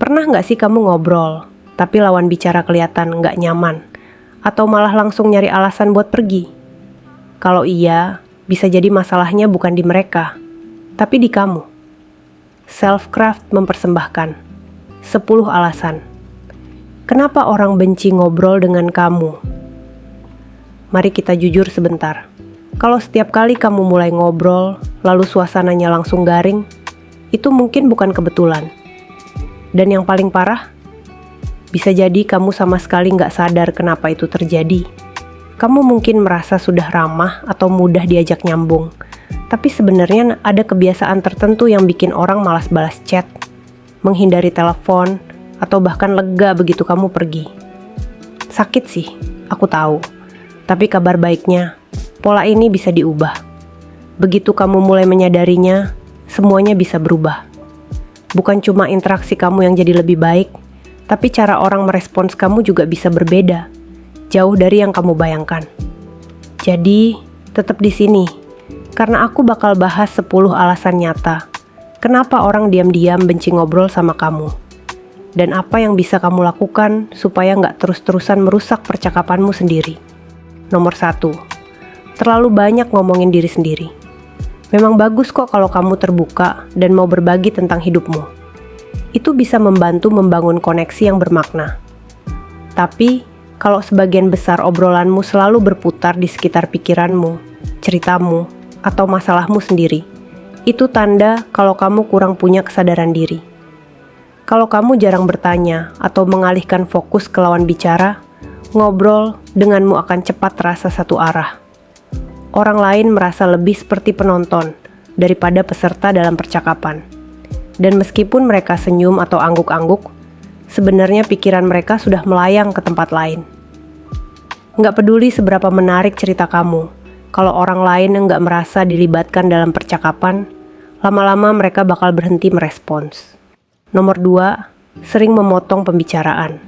Pernah nggak sih kamu ngobrol, tapi lawan bicara kelihatan nggak nyaman, atau malah langsung nyari alasan buat pergi? Kalau iya, bisa jadi masalahnya bukan di mereka, tapi di kamu. Selfcraft mempersembahkan 10 alasan. Kenapa orang benci ngobrol dengan kamu? Mari kita jujur sebentar. Kalau setiap kali kamu mulai ngobrol, lalu suasananya langsung garing, itu mungkin bukan kebetulan. Dan yang paling parah, bisa jadi kamu sama sekali nggak sadar kenapa itu terjadi. Kamu mungkin merasa sudah ramah atau mudah diajak nyambung, tapi sebenarnya ada kebiasaan tertentu yang bikin orang malas balas chat, menghindari telepon, atau bahkan lega begitu kamu pergi. Sakit sih, aku tahu. Tapi kabar baiknya, pola ini bisa diubah. Begitu kamu mulai menyadarinya, semuanya bisa berubah. Bukan cuma interaksi kamu yang jadi lebih baik, tapi cara orang merespons kamu juga bisa berbeda, jauh dari yang kamu bayangkan. Jadi, tetap di sini, karena aku bakal bahas 10 alasan nyata kenapa orang diam-diam benci ngobrol sama kamu. Dan apa yang bisa kamu lakukan supaya nggak terus-terusan merusak percakapanmu sendiri. Nomor 1, terlalu banyak ngomongin diri sendiri. Memang bagus kok kalau kamu terbuka dan mau berbagi tentang hidupmu. Itu bisa membantu membangun koneksi yang bermakna. Tapi, kalau sebagian besar obrolanmu selalu berputar di sekitar pikiranmu, ceritamu, atau masalahmu sendiri, itu tanda kalau kamu kurang punya kesadaran diri. Kalau kamu jarang bertanya atau mengalihkan fokus ke lawan bicara, ngobrol denganmu akan cepat terasa satu arah. Orang lain merasa lebih seperti penonton daripada peserta dalam percakapan. Dan meskipun mereka senyum atau angguk-angguk, sebenarnya pikiran mereka sudah melayang ke tempat lain. Nggak peduli seberapa menarik cerita kamu, kalau orang lain nggak merasa dilibatkan dalam percakapan, lama-lama mereka bakal berhenti merespons. Nomor 2, sering memotong pembicaraan.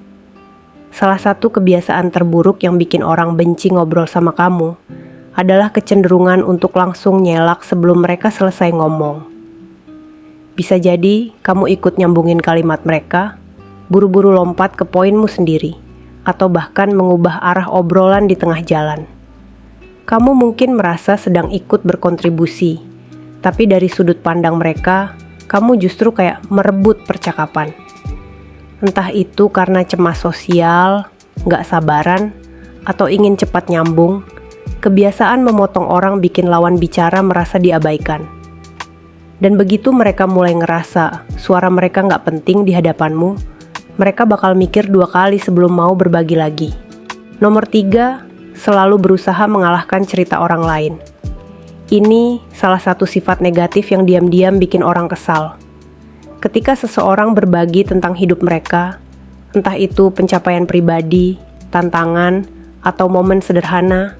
Salah satu kebiasaan terburuk yang bikin orang benci ngobrol sama kamu adalah kecenderungan untuk langsung nyelak sebelum mereka selesai ngomong. Bisa jadi kamu ikut nyambungin kalimat mereka, buru-buru lompat ke poinmu sendiri, atau bahkan mengubah arah obrolan di tengah jalan. Kamu mungkin merasa sedang ikut berkontribusi, tapi dari sudut pandang mereka, kamu justru kayak merebut percakapan. Entah itu karena cemas sosial, nggak sabaran, atau ingin cepat nyambung, kebiasaan memotong orang bikin lawan bicara merasa diabaikan. Dan begitu mereka mulai ngerasa suara mereka nggak penting di hadapanmu, mereka bakal mikir 2 kali sebelum mau berbagi lagi. Nomor 3, selalu berusaha mengalahkan cerita orang lain. Ini salah satu sifat negatif yang diam-diam bikin orang kesal. Ketika seseorang berbagi tentang hidup mereka, entah itu pencapaian pribadi, tantangan, atau momen sederhana,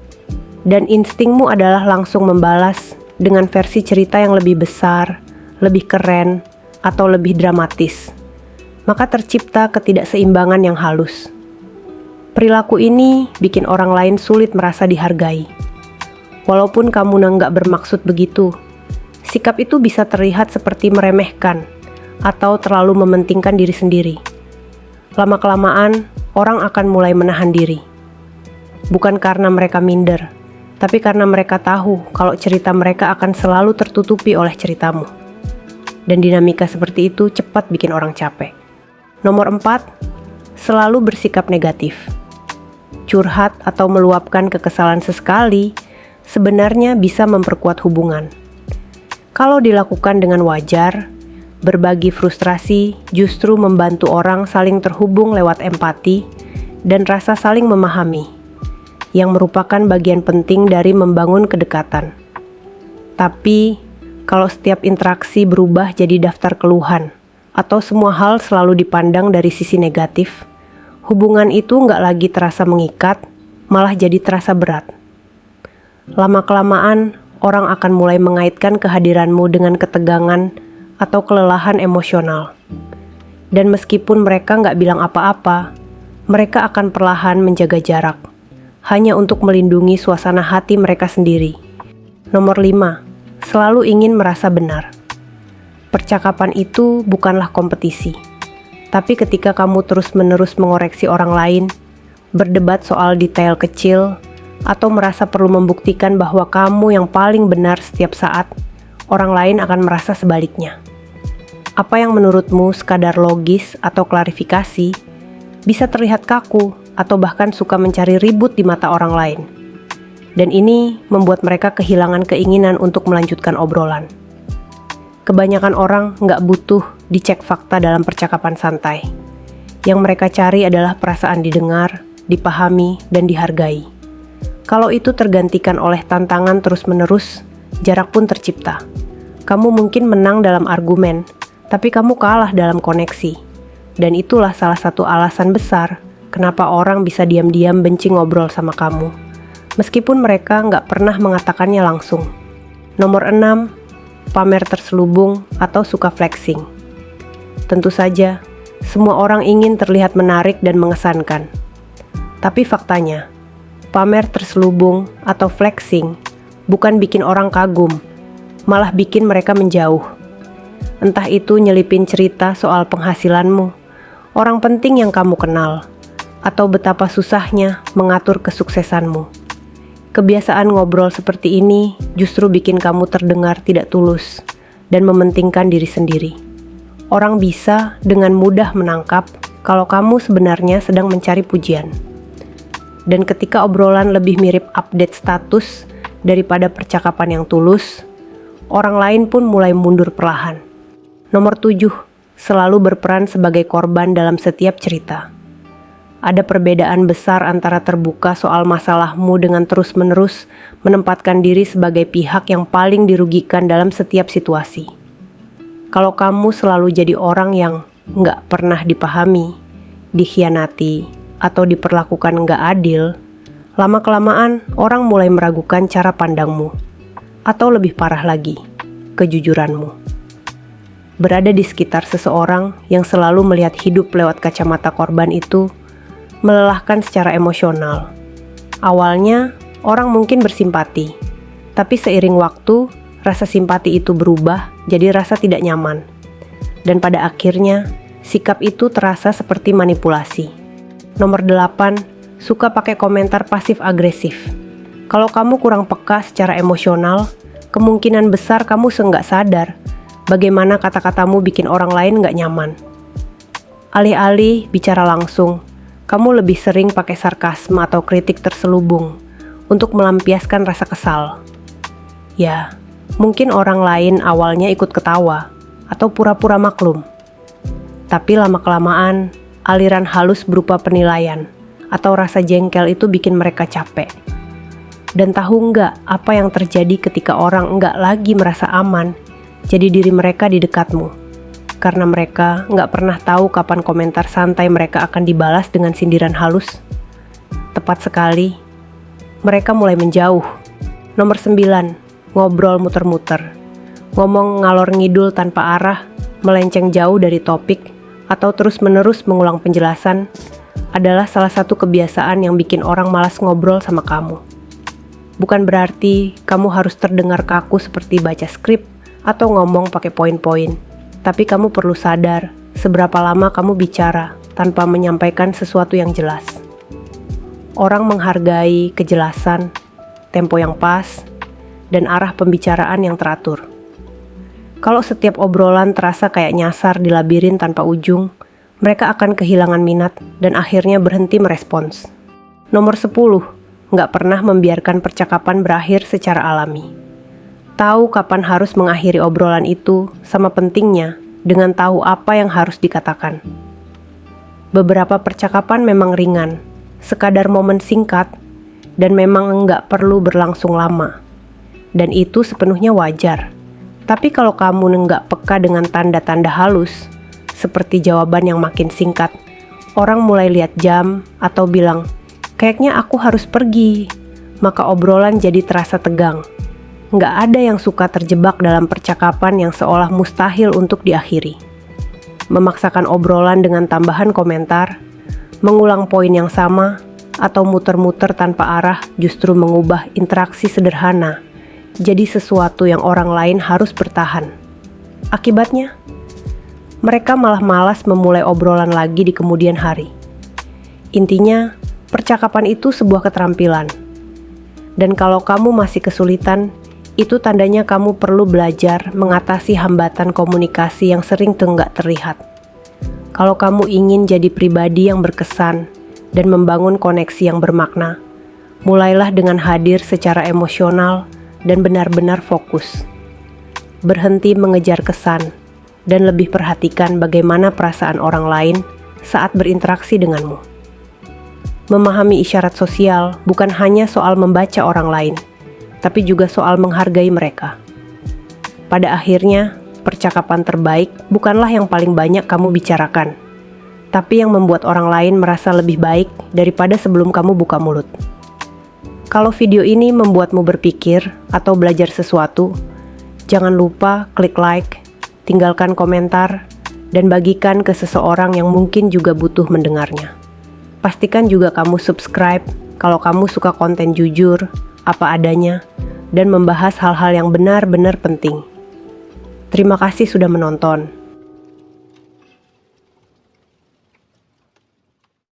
dan instingmu adalah langsung membalas dengan versi cerita yang lebih besar, lebih keren, atau lebih dramatis, maka tercipta ketidakseimbangan yang halus. Perilaku ini bikin orang lain sulit merasa dihargai. Walaupun kamu nggak bermaksud begitu, sikap itu bisa terlihat seperti meremehkan atau terlalu mementingkan diri sendiri. Lama-kelamaan, orang akan mulai menahan diri. Bukan karena mereka minder, tapi karena mereka tahu kalau cerita mereka akan selalu tertutupi oleh ceritamu. Dan dinamika seperti itu cepat bikin orang capek. Nomor 4, selalu bersikap negatif. Curhat atau meluapkan kekesalan sesekali sebenarnya bisa memperkuat hubungan. Kalau dilakukan dengan wajar, berbagi frustrasi justru membantu orang saling terhubung lewat empati dan rasa saling memahami, yang merupakan bagian penting dari membangun kedekatan. Tapi, kalau setiap interaksi berubah jadi daftar keluhan, atau semua hal selalu dipandang dari sisi negatif, hubungan itu nggak lagi terasa mengikat, malah jadi terasa berat. Lama-kelamaan, orang akan mulai mengaitkan kehadiranmu dengan ketegangan atau kelelahan emosional. Dan meskipun mereka nggak bilang apa-apa, mereka akan perlahan menjaga jarak, hanya untuk melindungi suasana hati mereka sendiri. Nomor 5, selalu ingin merasa benar. Percakapan itu bukanlah kompetisi, Tapi ketika kamu terus-menerus mengoreksi orang lain, berdebat soal detail kecil, atau merasa perlu membuktikan bahwa kamu yang paling benar setiap saat, orang lain akan merasa sebaliknya. Apa yang menurutmu sekadar logis atau klarifikasi, bisa terlihat kaku atau bahkan suka mencari ribut di mata orang lain. Dan ini membuat mereka kehilangan keinginan untuk melanjutkan obrolan. Kebanyakan orang nggak butuh dicek fakta dalam percakapan santai. Yang mereka cari adalah perasaan didengar, dipahami, dan dihargai. Kalau itu tergantikan oleh tantangan terus-menerus, jarak pun tercipta. Kamu mungkin menang dalam argumen, tapi kamu kalah dalam koneksi. Dan itulah salah satu alasan besar kenapa orang bisa diam-diam benci ngobrol sama kamu, meskipun mereka nggak pernah mengatakannya langsung. Nomor 6, pamer terselubung atau suka flexing. Tentu saja, semua orang ingin terlihat menarik dan mengesankan. Tapi faktanya, pamer terselubung atau flexing bukan bikin orang kagum, malah bikin mereka menjauh. Entah itu nyelipin cerita soal penghasilanmu, orang penting yang kamu kenal, atau betapa susahnya mengatur kesuksesanmu. Kebiasaan ngobrol seperti ini justru bikin kamu terdengar tidak tulus dan mementingkan diri sendiri. Orang bisa dengan mudah menangkap kalau kamu sebenarnya sedang mencari pujian. Dan ketika obrolan lebih mirip update status daripada percakapan yang tulus, orang lain pun mulai mundur perlahan. Nomor 7, selalu berperan sebagai korban dalam setiap cerita. Ada perbedaan besar antara terbuka soal masalahmu dengan terus-menerus menempatkan diri sebagai pihak yang paling dirugikan dalam setiap situasi. Kalau kamu selalu jadi orang yang nggak pernah dipahami, dikhianati, atau diperlakukan nggak adil, lama-kelamaan orang mulai meragukan cara pandangmu, atau lebih parah lagi, kejujuranmu. Berada di sekitar seseorang yang selalu melihat hidup lewat kacamata korban itu melelahkan secara emosional. Awalnya, orang mungkin bersimpati, tapi seiring waktu, rasa simpati itu berubah jadi rasa tidak nyaman. Dan pada akhirnya, sikap itu terasa seperti manipulasi. Nomor 8, suka pakai komentar pasif-agresif. Kalau kamu kurang peka secara emosional, kemungkinan besar kamu nggak sadar bagaimana kata-katamu bikin orang lain nggak nyaman. Alih-alih bicara langsung, kamu lebih sering pakai sarkasme atau kritik terselubung untuk melampiaskan rasa kesal. Ya, mungkin orang lain awalnya ikut ketawa atau pura-pura maklum. Tapi lama-kelamaan, aliran halus berupa penilaian atau rasa jengkel itu bikin mereka capek. Dan tahu nggak apa yang terjadi ketika orang nggak lagi merasa aman jadi diri mereka di dekatmu? Karena mereka nggak pernah tahu kapan komentar santai mereka akan dibalas dengan sindiran halus. Tepat sekali, mereka mulai menjauh. Nomor 9, ngobrol muter-muter. Ngomong ngalor ngidul tanpa arah, melenceng jauh dari topik, atau terus-menerus mengulang penjelasan adalah salah satu kebiasaan yang bikin orang malas ngobrol sama kamu. Bukan berarti kamu harus terdengar kaku seperti baca skrip atau ngomong pakai poin-poin. Tapi kamu perlu sadar seberapa lama kamu bicara tanpa menyampaikan sesuatu yang jelas. Orang menghargai kejelasan, tempo yang pas, dan arah pembicaraan yang teratur. Kalau setiap obrolan terasa kayak nyasar di labirin tanpa ujung, mereka akan kehilangan minat dan akhirnya berhenti merespons. Nomor 10, nggak pernah membiarkan percakapan berakhir secara alami. Tahu kapan harus mengakhiri obrolan itu sama pentingnya dengan tahu apa yang harus dikatakan. Beberapa percakapan memang ringan, sekadar momen singkat, dan memang nggak perlu berlangsung lama. Dan itu sepenuhnya wajar. Tapi kalau kamu nggak peka dengan tanda-tanda halus, seperti jawaban yang makin singkat, orang mulai lihat jam atau bilang, kayaknya aku harus pergi, maka obrolan jadi terasa tegang. Nggak ada yang suka terjebak dalam percakapan yang seolah mustahil untuk diakhiri. Memaksakan obrolan dengan tambahan komentar, mengulang poin yang sama, atau muter-muter tanpa arah justru mengubah interaksi sederhana jadi sesuatu yang orang lain harus bertahan. Akibatnya, mereka malah malas memulai obrolan lagi di kemudian hari. Intinya, percakapan itu sebuah keterampilan. Dan kalau kamu masih kesulitan, itu tandanya kamu perlu belajar mengatasi hambatan komunikasi yang sering tenggak terlihat. Kalau kamu ingin jadi pribadi yang berkesan dan membangun koneksi yang bermakna, mulailah dengan hadir secara emosional dan benar-benar fokus. Berhenti mengejar kesan dan lebih perhatikan bagaimana perasaan orang lain saat berinteraksi denganmu. Memahami isyarat sosial bukan hanya soal membaca orang lain, tapi juga soal menghargai mereka. Pada akhirnya, percakapan terbaik bukanlah yang paling banyak kamu bicarakan, tapi yang membuat orang lain merasa lebih baik daripada sebelum kamu buka mulut. Kalau video ini membuatmu berpikir atau belajar sesuatu, jangan lupa klik like, tinggalkan komentar, dan bagikan ke seseorang yang mungkin juga butuh mendengarnya. Pastikan juga kamu subscribe kalau kamu suka konten jujur, apa adanya, dan membahas hal-hal yang benar-benar penting. Terima kasih sudah menonton.